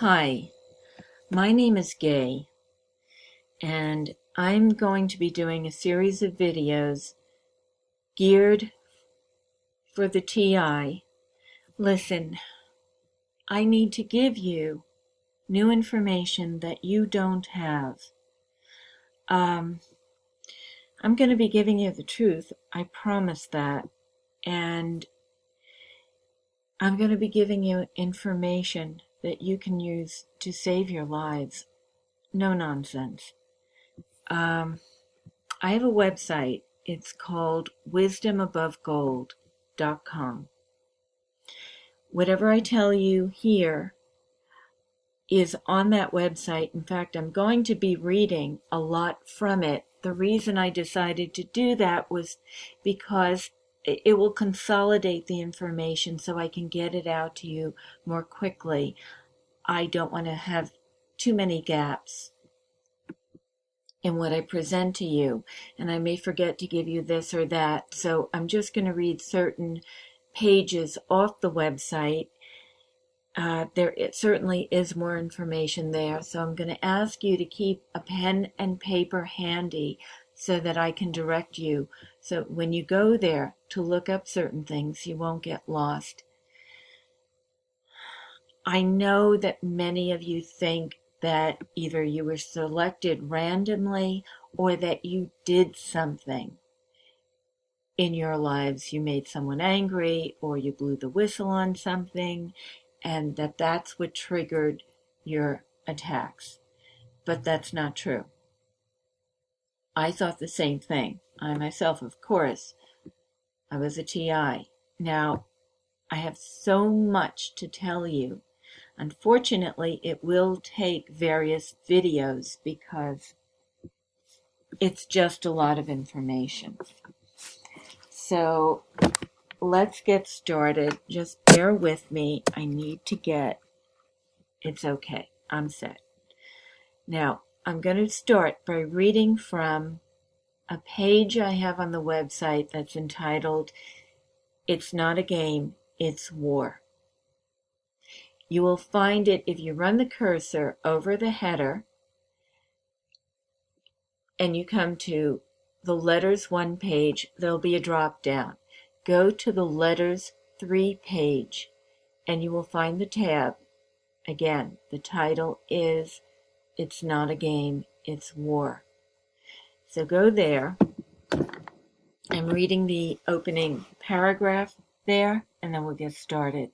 Hi, my name is Gay, and I'm going to be doing a series of videos geared for the TI. Listen, I need to give you new information that you don't have. I'm going to be giving you the truth, I promise that, and I'm going to be giving you information that you can use to save your lives. No nonsense. I have a website. It's called WisdomAboveGold.com. Whatever I tell you here is on that website. In fact, I'm going to be reading a lot from it. The reason I decided to do that was because it will consolidate the information so I can get it out to you more quickly. I don't want to have too many gaps in what I present to you, and I may forget to give you this or that, so I'm just going to read certain pages off the website. There certainly is more information there, so I'm going to ask you to keep a pen and paper handy so that I can direct you, so when you go there to look up certain things, you won't get lost. I know that many of you think that either you were selected randomly or that you did something in your lives. You made someone angry or you blew the whistle on something, and that's what triggered your attacks. But that's not true. I thought the same thing. I myself, of course, I was a TI. Now, I have so much to tell you. Unfortunately, it will take various videos because it's just a lot of information. So let's get started. Just bear with me. I need to it's okay. I'm set. Now, I'm going to start by reading from a page I have on the website that's entitled, "It's Not a Game, It's War." You will find it if you run the cursor over the header and you come to the letters 1 page, there'll be a drop down. Go to the letters 3 page and you will find the tab. Again, the title is "It's Not a Game, It's War." So go there. I'm reading the opening paragraph there and then we'll get started.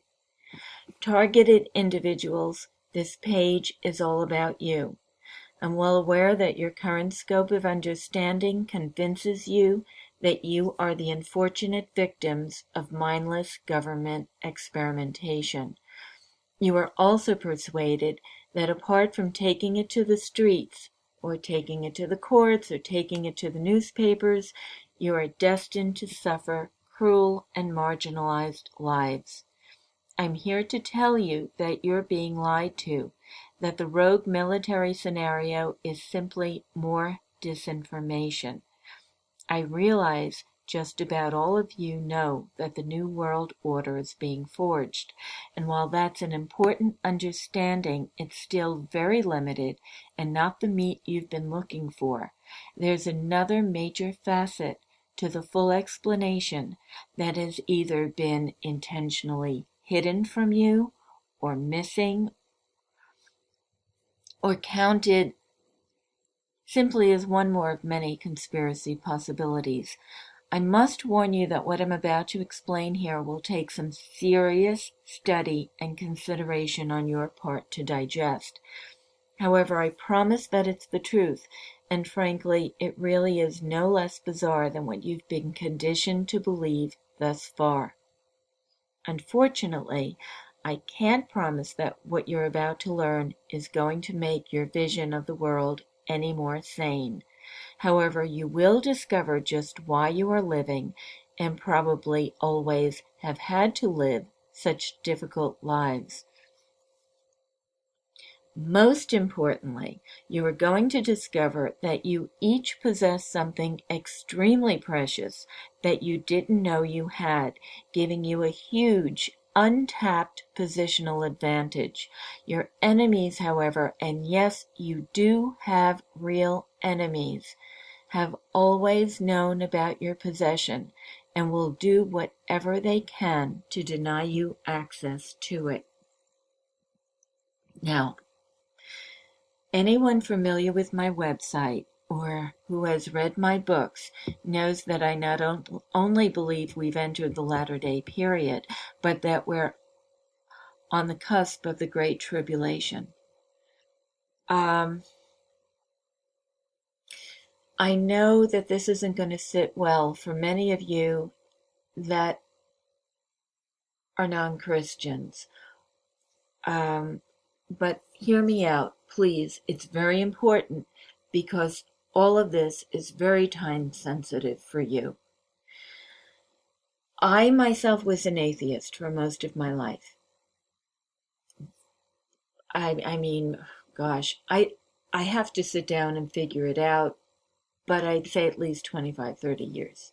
Targeted individuals, this page is all about you. I'm well aware that your current scope of understanding convinces you that you are the unfortunate victims of mindless government experimentation. You are also persuaded that apart from taking it to the streets, or taking it to the courts, or taking it to the newspapers, you are destined to suffer cruel and marginalized lives. I'm here to tell you that you're being lied to, that the rogue military scenario is simply more disinformation. I realize just about all of you know that the New World Order is being forged, and while that's an important understanding, it's still very limited and not the meat you've been looking for. There's another major facet to the full explanation that has either been intentionally hidden from you, or missing, or counted simply as one more of many conspiracy possibilities. I must warn you that what I'm about to explain here will take some serious study and consideration on your part to digest. However, I promise that it's the truth, and frankly, it really is no less bizarre than what you've been conditioned to believe thus far. Unfortunately, I can't promise that what you're about to learn is going to make your vision of the world any more sane. However, you will discover just why you are living, and probably always have had to live, such difficult lives. Most importantly, you are going to discover that you each possess something extremely precious that you didn't know you had, giving you a huge untapped positional advantage. Your enemies, however, and yes, you do have real enemies, have always known about your possession and will do whatever they can to deny you access to it. Now, anyone familiar with my website or who has read my books knows that I not only believe we've entered the latter-day period, but that we're on the cusp of the Great Tribulation. I know that this isn't going to sit well for many of you that are non-Christians. But hear me out, please. It's very important because all of this is very time sensitive for you. I myself was an atheist for most of my life. I mean, gosh, I have to sit down and figure it out, but I'd say at least 25, 30 years.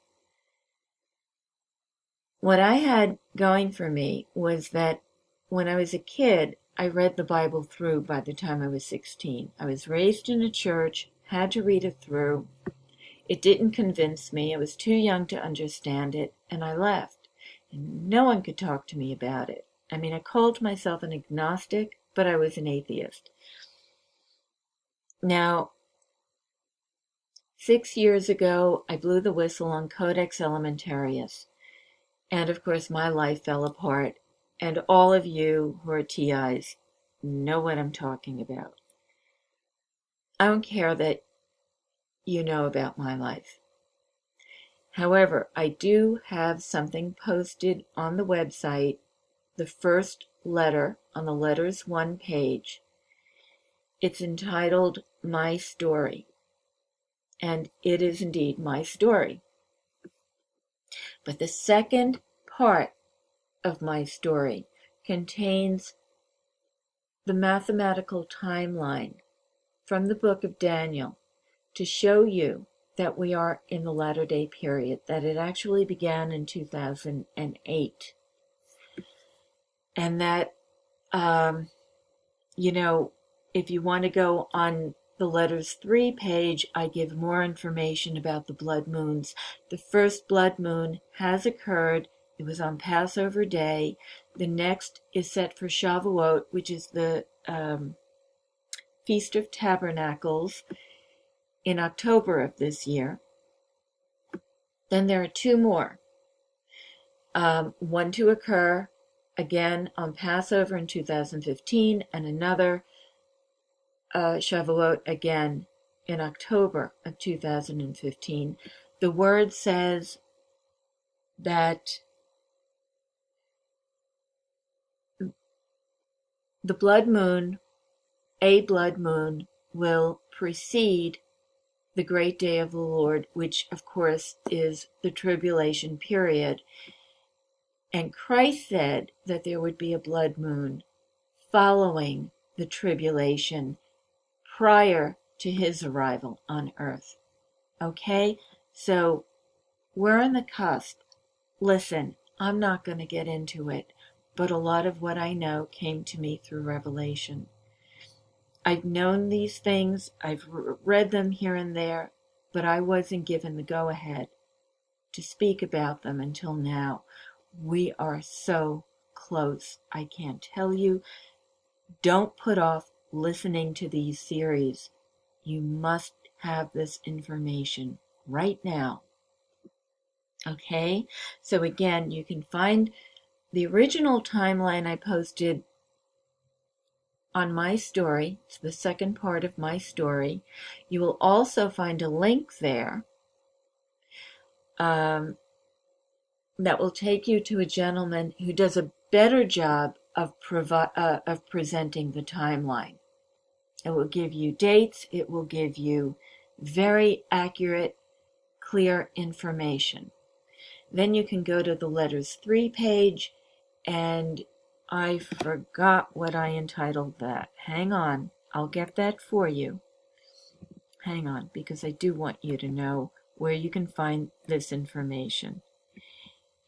What I had going for me was that when I was a kid, I read the Bible through by the time I was 16. I was raised in a church, had to read it through. It didn't convince me. I was too young to understand it, and I left. And no one could talk to me about it. I mean, I called myself an agnostic, but I was an atheist. Now, 6 years ago, I blew the whistle on Codex Alimentarius. And of course, my life fell apart. And all of you who are TIs know what I'm talking about. I don't care that you know about my life. However, I do have something posted on the website, the first letter on the Letters 1 page. It's entitled My Story. And it is indeed my story. But the second part of my story contains the mathematical timeline from the book of Daniel to show you that we are in the latter-day period, that it actually began in 2008. And that, if you want to go on the Letters 3 page, I give more information about the blood moons. The first blood moon has occurred. It was on Passover Day. The next is set for Shavuot, which is the Feast of Tabernacles, in October of this year. Then there are two more. One to occur again on Passover in 2015, and another Shavuot again in October of 2015. The word says that the blood moon, a blood moon, will precede the great day of the Lord, which of course is the tribulation period. And Christ said that there would be a blood moon following the tribulation prior to his arrival on earth. Okay? So we're on the cusp. Listen, I'm not going to get into it, but a lot of what I know came to me through revelation. I've known these things, I've read them here and there, but I wasn't given the go-ahead to speak about them until now. We are so close. I can't tell you. Don't put off listening to these series. You must have this information right now. Okay? So again, you can find the original timeline I posted on my story. It's the second part of my story. You will also find a link there that will take you to a gentleman who does a better job of presenting the timeline. It will give you dates. It will give you very accurate, clear information. Then you can go to the Letters 3 page, and I forgot what I entitled that. Hang on, I'll get that for you. Hang on, because I do want you to know where you can find this information.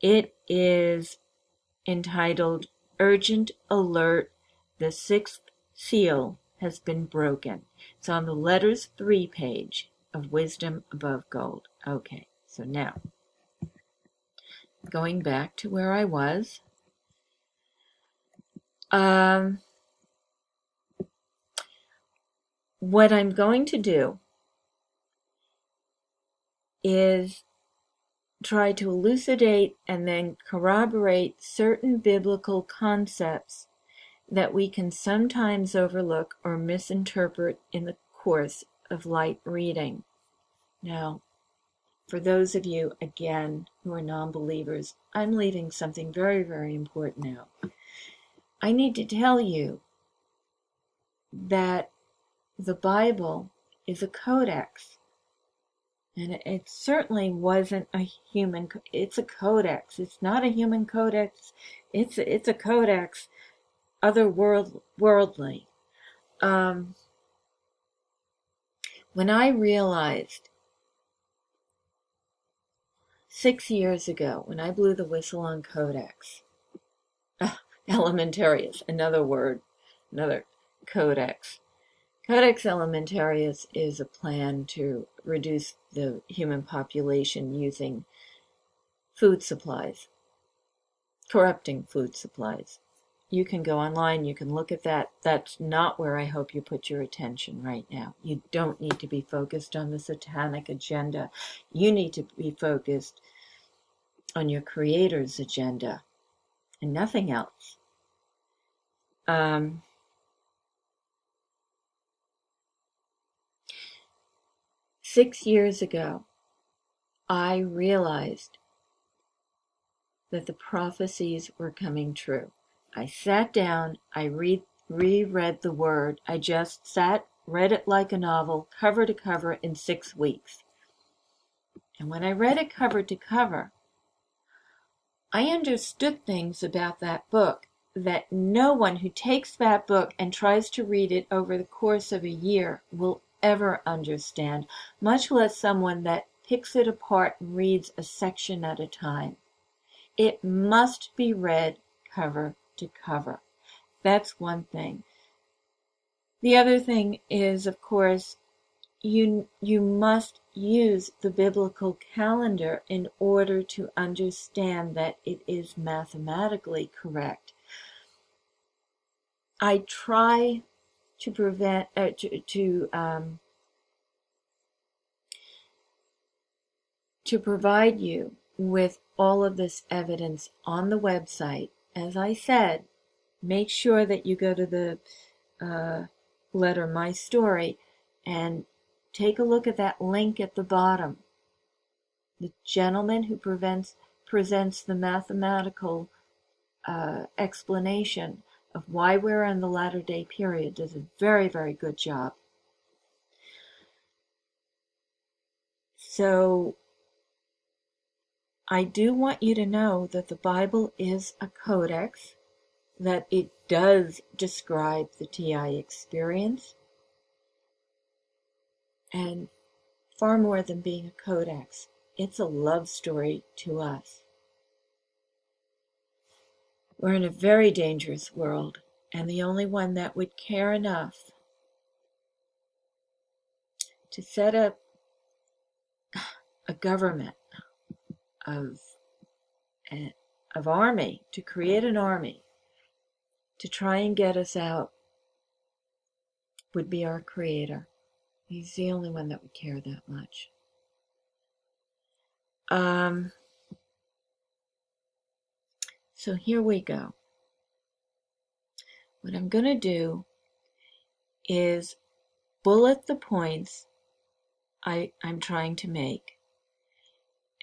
It is entitled Urgent Alert, the Sixth Seal has been broken. It's on the letters 3 page of Wisdom Above Gold. Okay, so now, going back to where I was, what I'm going to do is try to elucidate and then corroborate certain biblical concepts that we can sometimes overlook or misinterpret in the course of light reading. Now, for those of you, again, who are non-believers, I'm leaving something very, very important now. I need to tell you that the Bible is a codex. And it certainly wasn't a human, it's a codex. It's not a human codex. It's a codex, otherworldly. When I realized 6 years ago, when I blew the whistle on Codex, Elementarius, another word, another codex. Codex Alimentarius is a plan to reduce the human population using food supplies, corrupting food supplies. You can go online, you can look at that. That's not where I hope you put your attention right now. You don't need to be focused on the satanic agenda. You need to be focused on your Creator's agenda and nothing else. 6 years ago, I realized that the prophecies were coming true. I sat down, I reread the Word. I just sat, read it like a novel, cover to cover in 6 weeks. And when I read it cover to cover, I understood things about that book that no one who takes that book and tries to read it over the course of a year will ever understand, much less someone that picks it apart and reads a section at a time. It must be read cover to cover. That's one thing. The other thing is, of course, you must use the biblical calendar in order to understand that it is mathematically correct. I try to provide you with all of this evidence on the website. As I said, make sure that you go to the letter My Story and take a look at that link at the bottom. The gentleman who presents the mathematical explanation of why we're in the latter-day period does a very, very good job. So I do want you to know that the Bible is a codex, that it does describe the TI experience, and far more than being a codex, it's a love story to us. We're in a very dangerous world, and the only one that would care enough to set up a government of army, to create an army, to try and get us out, would be our Creator. He's the only one that would care that much. So here we go. What I'm going to do is bullet the points I'm trying to make,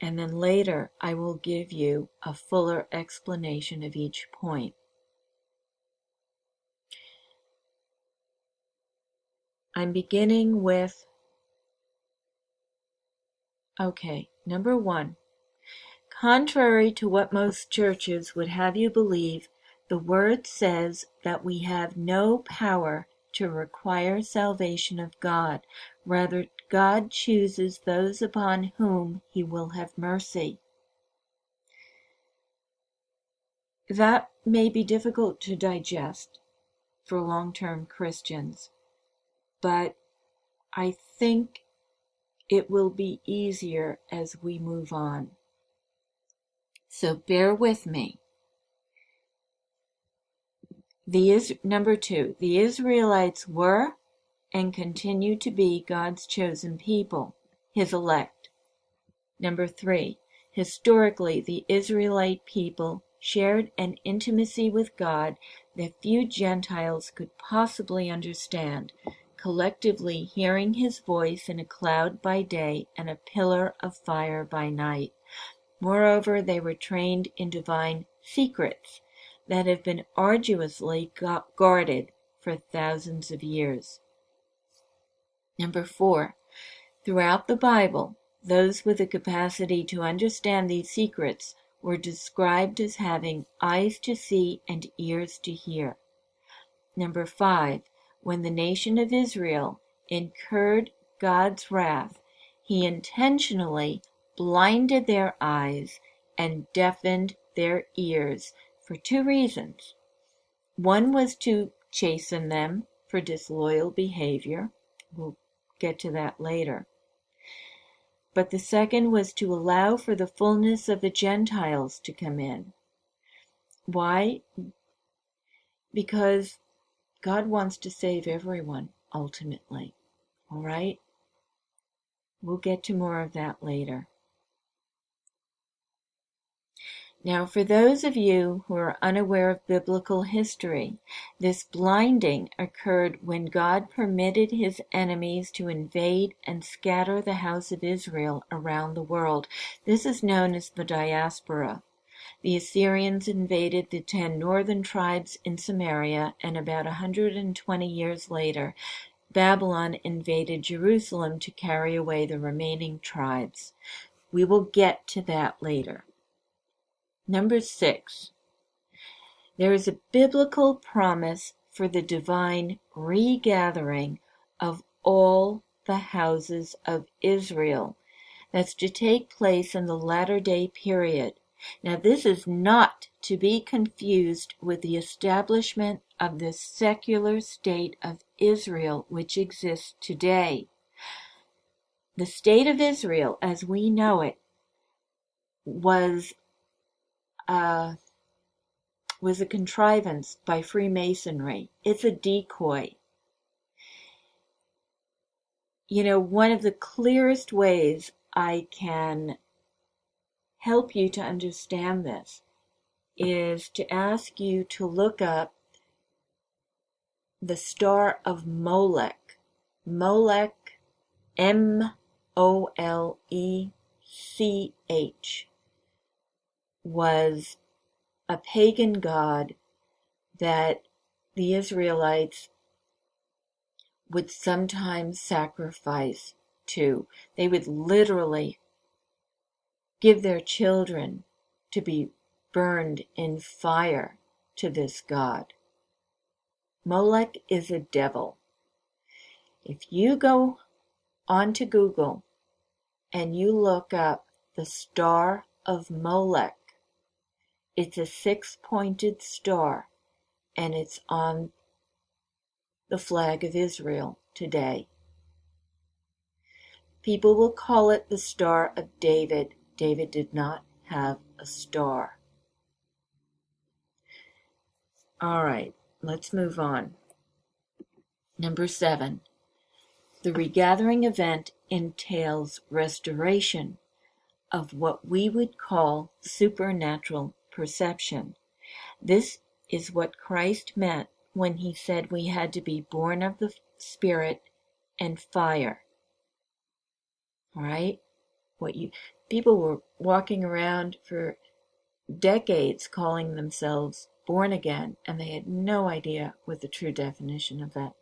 and then later I will give you a fuller explanation of each point. I'm beginning with, number 1. Contrary to what most churches would have you believe, the Word says that we have no power to require salvation of God. Rather, God chooses those upon whom He will have mercy. that may be difficult to digest for long-term Christians, but I think it will be easier as we move on. So bear with me. Number 2, the Israelites were and continue to be God's chosen people, his elect. Number 3, historically, the Israelite people shared an intimacy with God that few Gentiles could possibly understand, collectively hearing his voice in a cloud by day and a pillar of fire by night. Moreover, they were trained in divine secrets that have been arduously guarded for thousands of years. Number 4, throughout the Bible, those with the capacity to understand these secrets were described as having eyes to see and ears to hear. Number 5, when the nation of Israel incurred God's wrath, he intentionally blinded their eyes and deafened their ears for 2 reasons. One was to chasten them for disloyal behavior. We'll get to that later. But the second was to allow for the fullness of the Gentiles to come in. Why? Because God wants to save everyone, ultimately. All right? We'll get to more of that later. Now, for those of you who are unaware of biblical history, this blinding occurred when God permitted his enemies to invade and scatter the house of Israel around the world. This is known as the diaspora. The Assyrians invaded the 10 northern tribes in Samaria, and about 120 years later, Babylon invaded Jerusalem to carry away the remaining tribes. We will get to that later. Number 6, there is a biblical promise for the divine regathering of all the houses of Israel that's to take place in the latter-day period. Now, this is not to be confused with the establishment of the secular state of Israel which exists today. The state of Israel, as we know it, was a contrivance by Freemasonry. It's a decoy. You know, one of the clearest ways I can help you to understand this is to ask you to look up the Star of Molech. Molech, M-O-L-E-C-H, was a pagan god that the Israelites would sometimes sacrifice to. They would literally give their children to be burned in fire to this god. Molech is a devil. If you go onto Google and you look up the Star of Molech, it's a 6-pointed star, and it's on the flag of Israel today. People will call it the Star of David. David did not have a star. All right, let's move on. Number 7, the regathering event entails restoration of what we would call supernatural perception. This is what Christ meant when he said we had to be born of the Spirit and fire. All right? People were walking around for decades calling themselves born again, and they had no idea what the true definition of that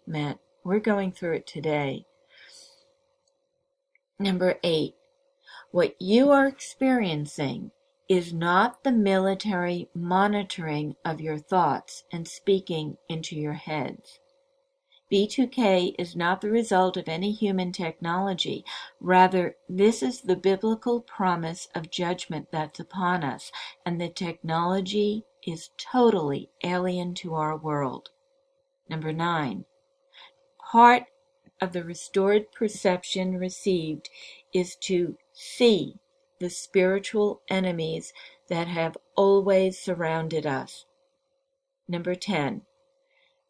meant. We're going through it today. Number 8, what you are experiencing is not the military monitoring of your thoughts and speaking into your heads. B2K is not the result of any human technology. Rather, this is the biblical promise of judgment that's upon us, and the technology is totally alien to our world. Number 9. Part of the restored perception received is to see the spiritual enemies that have always surrounded us. Number 10.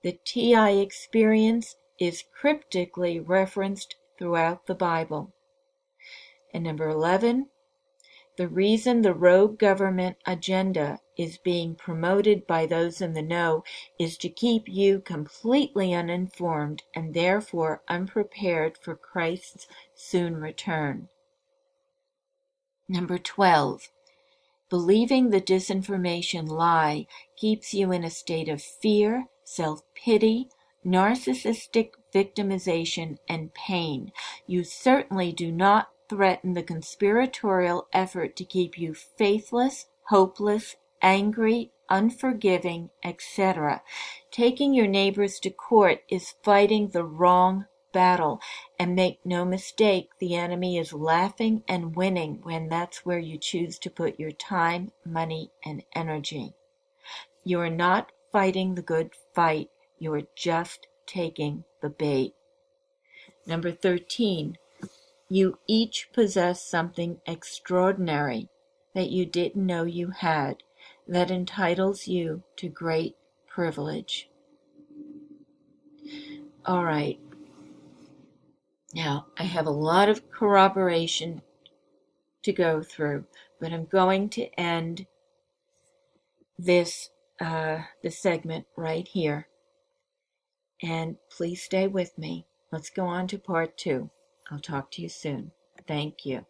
The TI experience is cryptically referenced throughout the Bible. And number 11, the reason the rogue government agenda is being promoted by those in the know is to keep you completely uninformed and therefore unprepared for Christ's soon return. Number 12, believing the disinformation lie keeps you in a state of fear, self-pity, narcissistic victimization, and pain. You certainly do not threaten the conspiratorial effort to keep you faithless, hopeless, angry, unforgiving, etc. Taking your neighbors to court is fighting the wrong battle, and make no mistake, the enemy is laughing and winning when that's where you choose to put your time, money, and energy. You are not fighting the good fight, you are just taking the bait. Number 13, you each possess something extraordinary that you didn't know you had, that entitles you to great privilege. All right. Now, I have a lot of corroboration to go through, but I'm going to end this segment right here. And please stay with me. Let's go on to part 2. I'll talk to you soon. Thank you.